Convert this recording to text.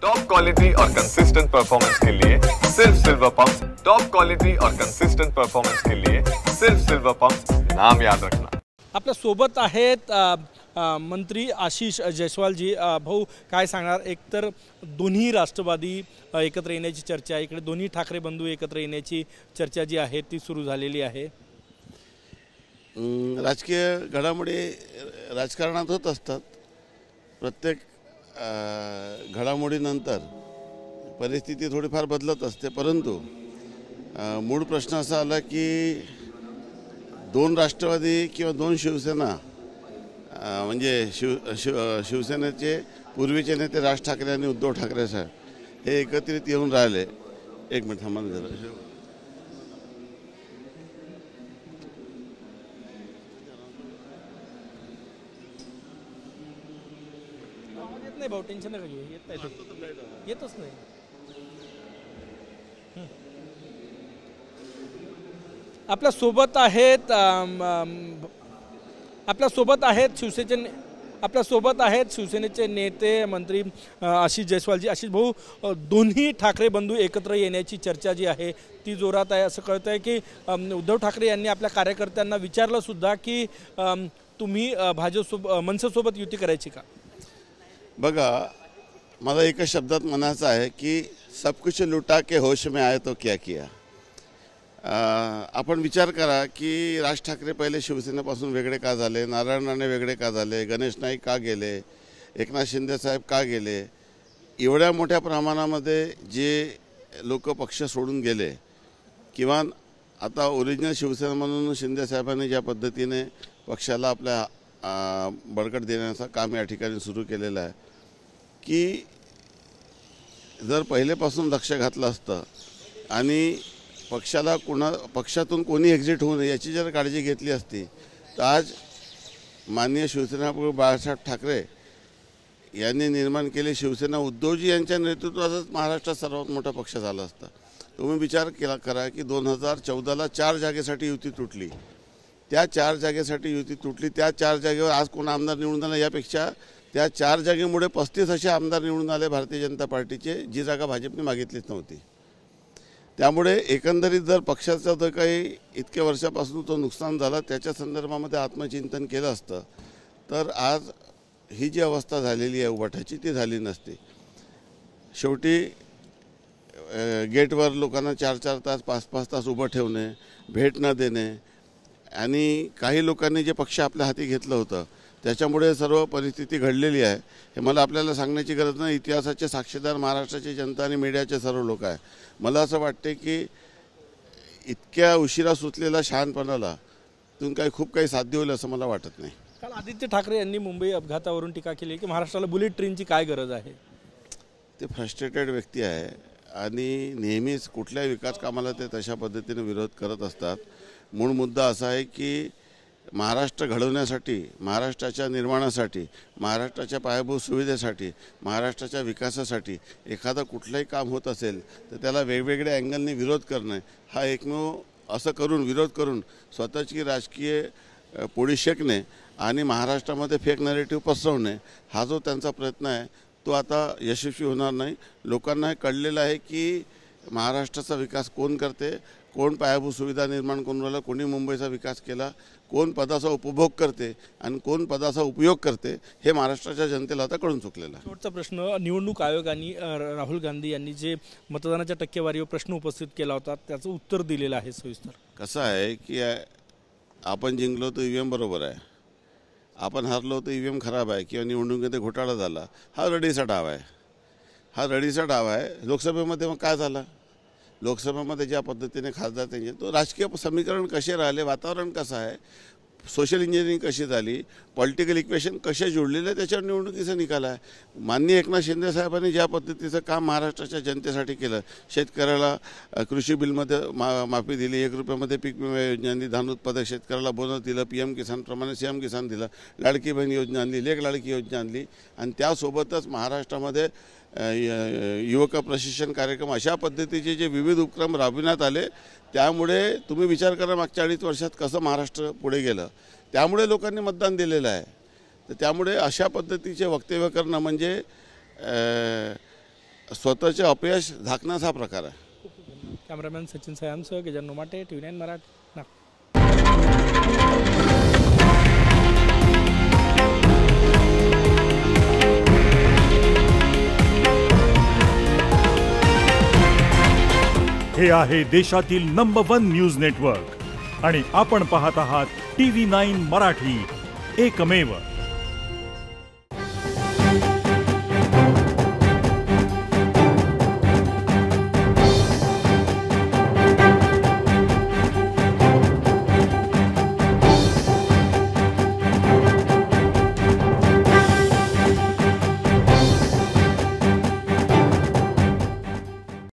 Top quality और consistent performance के लिए सिर्फ सिल्वर पंप्स। टॉप क्वालिटी और कंसिस्टेंट परफॉर्मेंस के लिए सिर्फ सिल्वर पंप्स, नाम याद रखना। आपल्या सोबत आहेत मंत्री आशिष जयस्वालजी। भाऊ काय सांगणार, एकतर दोन्ही राष्ट्रवादी एकत्र येण्याची चर्चा, इकडे दोन्ही ठाकरे बंधू एकत्र येण्याची चर्चा जी आहे ती सुरू झालेली आहे। राजकीय घडामोडी राजकारणात होत असतात। प्रत्येक घडामोडीनंतर परिस्थिती थोडीफार बदलत असते, परंतु मूळ प्रश्न असा आला की दोन राष्ट्रवादी किंवा दोन शिवसेना म्हणजे शिवसेनेचे पूर्वीचे नेते राज ठाकरे आणि उद्धव ठाकरे साहेब हे एकत्रित येऊन राहिले। एक मिनिट थांबा जरा। नाही भाऊ, टेन्शन नका घेऊ, येतच नाही। आपल्या सोबत शिवसेनेचे नेते मंत्री आशिष जयस्वालजी। आशिष भाऊ, दोन्ही ठाकरे बंधू एकत्र येण्याची चर्चा जी आहे ती जोरात आहे। असं कळतं आहे की उद्धव ठाकरे यांनी आपल्या कार्यकर्त्यांना विचारलं सुद्धा की तुम्ही मनसेसोबत युती करायची का? बघा, मला एका शब्दात म्हणायचं आहे की सब कुछ लुटा के होश में आए तो क्या किया। आपण विचार करा की राज ठाकरे पहिले शिवसेनेपासून वेगळे का झाले, नारायण राणे वेगळे का झाले, गणेश नाईक का गेले, एकनाथ शिंदे साहेब का गेले। एवढ्या मोठ्या प्रमाणामध्ये जे लोक पक्ष सोडून गेले, किंवा आता ओरिजिनल शिवसेना म्हणून शिंदे साहेबांनी ज्या पद्धतीने पक्षाला आपल्या बळकट देण्याचं काम या ठिकाणी सुरू केलेलं आहे की जर पहिलेपासून लक्ष घातलं असतं आणि पक्षातून कोणी एक्झिट होऊ नये याची जर काळजी घेतली असती तर आज माननीय शिवसेना प्रमुख बाळासाहेब ठाकरे यांनी निर्माण केले शिवसेना उद्धवजी यांच्या नेतृत्वातच महाराष्ट्रात सर्वात मोठा पक्ष झाला असता। तुम्ही विचार करा की 2014ला 4 जागेसाठी युती तुटली, त्या 4 जागेसाठी युती तुटली, त्या 4 जागेवर आज कोण आमदार निवडून आला, यापेक्षा त्या 4 जागेमुळे 35 असे आमदार निवडून आले भारतीय जनता पार्टीचे, जी जागा भाजपने मागितलीच नव्हती। त्यामुळे एकंदरीत जर पक्षाचं जर काही इतक्या वर्षापासून तो नुकसान झाला त्याच्या संदर्भामध्ये आत्मचिंतन केलं असतं तर आज ही जी अवस्था झालेली आहे उभाटाची ती झाली नसती। शेवटी गेटवर लोकांना 4-4 तास 5-5 तास उभं ठेवणे, भेट न देणे आणि काही लोकांनी जे पक्ष आपल्या हाती घेतलं होतं त्याच्यामुळे सर्व परिस्थिती घडलेली आहे। हे मला आपल्याला सांगण्याची गरज नाही, इतिहासाचे साक्षीदार महाराष्ट्राची जनता आणि मीडियाचे सर्व लोक आहे। मला असं वाटते की इतक्या उशिरा सुचलेला शहाणपणाला तुम्ही खूप काही साध्य होईल असं मला वाटत नाही। काल आदित्य ठाकरे यांनी मुंबई अपघातावरून टीका केली की महाराष्ट्राला बुलेट ट्रेनची काय गरज आहे। ते फ्रस्ट्रेटेड व्यक्ती आहे आणि नेहमीच कुठल्याही विकास कामाला ते तशा पद्धतीने विरोध करत असतात। मूळ मुद्दा असा आहे की महाराष्ट्र घडवण्यासाठी, महाराष्ट्राच्या निर्माणासाठी, महाराष्ट्राच्या पायाभूत सुविधेसाठी, महाराष्ट्राच्या विकासासाठी एखादा कुठलंही काम होत असेल तर त्याला वेगवेगळ्या अँगलने विरोध करणे हा एकमेव असं करून विरोध करून स्वतःची राजकीय पोळी शेकणे आणि महाराष्ट्रामध्ये फेक नरेटिव्ह पसरवणे हा जो त्यांचा प्रयत्न आहे तो आता यशस्वी होणार नाही। लोकांना हे कळलेलं आहे की महाराष्ट्राचा विकास कोण करते, कोण पायाभूत सुविधा निर्माण करून राहिला, कोणी मुंबईचा विकास केला, कोण पदाचा उपभोग करते आणि कोण पदाचा उपयोग करते हे महाराष्ट्राच्या जनतेला आता कळून चुकलेलं आहे। शेवटचा प्रश्न, निवडणूक आयोगाने राहुल गांधी यांनी जे मतदानाच्या टक्केवारीवर प्रश्न उपस्थित केला होता त्याचं उत्तर दिलेलं आहे सविस्तर। कसं आहे की आपण जिंकलो तर ईव्हीएम बरोबर आहे, आपण हरलो तर ईव्हीएम खराब आहे किंवा निवडणुकीमध्ये घोटाळा झाला, हा रडीचा डाव आहे। हा रडीचा डाव आहे। लोकसभेमध्ये मग काय झालं, लोकसभेमध्ये ज्या पद्धतीने खासदार त्यांचे तो राजकीय समीकरण कसे राहिले, वातावरण कसं आहे, सोशल इंजिनिअरिंग कशी झाली, पॉलिटिकल इक्वेशन कसे जोडलेले त्याच्यावर निवडणुकीचा निकाल आहे। माननीय एकनाथ शिंदे साहेबांनी ज्या पद्धतीचं काम महाराष्ट्राच्या जनतेसाठी केलं, शेतकऱ्याला कृषी बिलमध्ये माफी दिली, 1 रुपयामध्ये पीक विमा योजना आणली, धान उत्पादक शेतकऱ्याला बोनस दिलं, PM किसानप्रमाणे CM किसान दिलं, लाडकी बहीण योजना आणली, लेक लाडकी योजना आणली आणि त्यासोबतच महाराष्ट्रामध्ये युवक प्रशिक्षण कार्यक्रम अशा पद्धतीचे जे विविध उपक्रम राबविण्यात आले त्यामुळे तुम्ही विचार करा मागच्या 2.5 वर्षात कसं महाराष्ट्र पुढे गेलं, त्यामुळे लोकांनी मतदान दिलेलं आहे। तर त्यामुळे अशा पद्धतीचे वक्तव्य करणं म्हणजे स्वतःचे अपयश झाकण्याचा हा प्रकार आहे. कॅमेरामॅन सचिन सयांसह गजानन उमाटे, TV9 मराठी, नागपूर. हे आहे देशातील नंबर 1 न्यूज नेटवर्क आणि आपण पाहत आहात TV9 मराठी, एकमेव.